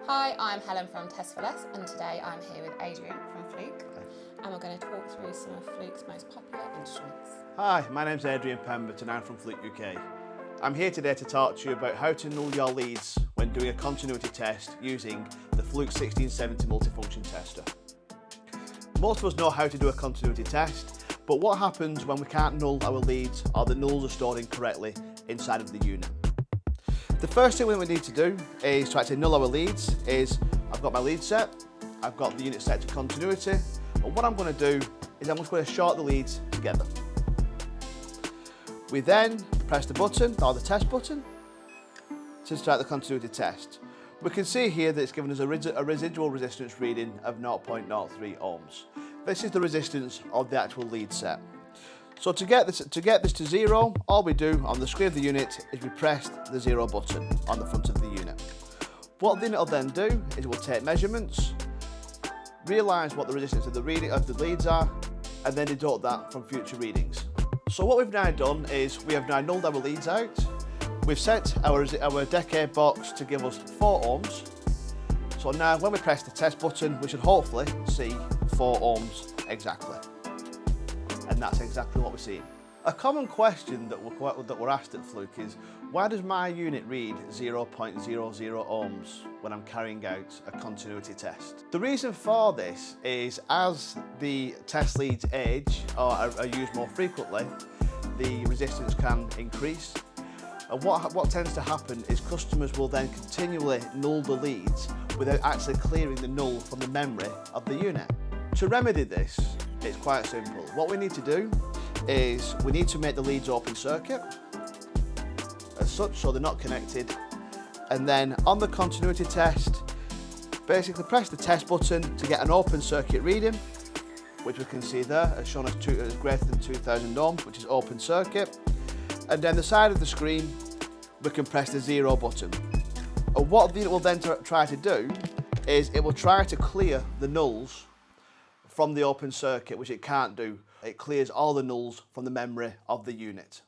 Hi, I'm Helen from Test for Less, and today I'm here with Adrian from Fluke, and we're going to talk through some of Fluke's most popular instruments. Hi, my name's Adrian Pemberton, I'm from Fluke UK. I'm here today to talk to you about how to null your leads when doing a continuity test using the Fluke 1670 multifunction tester. Most of us know how to do a continuity test, but what happens when we can't null our leads or the nulls are stored incorrectly inside of the unit? The first thing we need to do is to actually null our leads is I've got my lead set, I've got the unit set to continuity, and what I'm going to do is I'm just going to short the leads together. We then press the button, or the test button, to start the continuity test. We can see here that it's given us a residual resistance reading of 0.03 ohms. This is the resistance of the actual lead set. So to get this to zero, all we do on the screen of the unit is we press the zero button on the front of the unit. What the unit will then do is it will take measurements, realise what the resistance of the leads are, and then deduct that from future readings. So what we've now done is we have now nulled our leads out. We've set our decade box to give us 4 ohms. So now when we press the test button, we should hopefully see 4 ohms exactly. And that's exactly what we're seeing. A common question that we're asked at Fluke is, why does my unit read 0.00 ohms when I'm carrying out a continuity test? The reason for this is as the test leads age or are used more frequently, the resistance can increase. And what tends to happen is customers will then continually null the leads without actually clearing the null from the memory of the unit. To remedy this, it's quite simple. What we need to do is we need to make the leads open circuit as such, so they're not connected. And then on the continuity test, basically press the test button to get an open circuit reading, which we can see there as shown as greater than 2000 ohms, which is open circuit. And then the side of the screen, we can press the zero button. And what the unit will then try to do is it will try to clear the nulls from the open circuit, which it can't do. It clears all the nulls from the memory of the unit.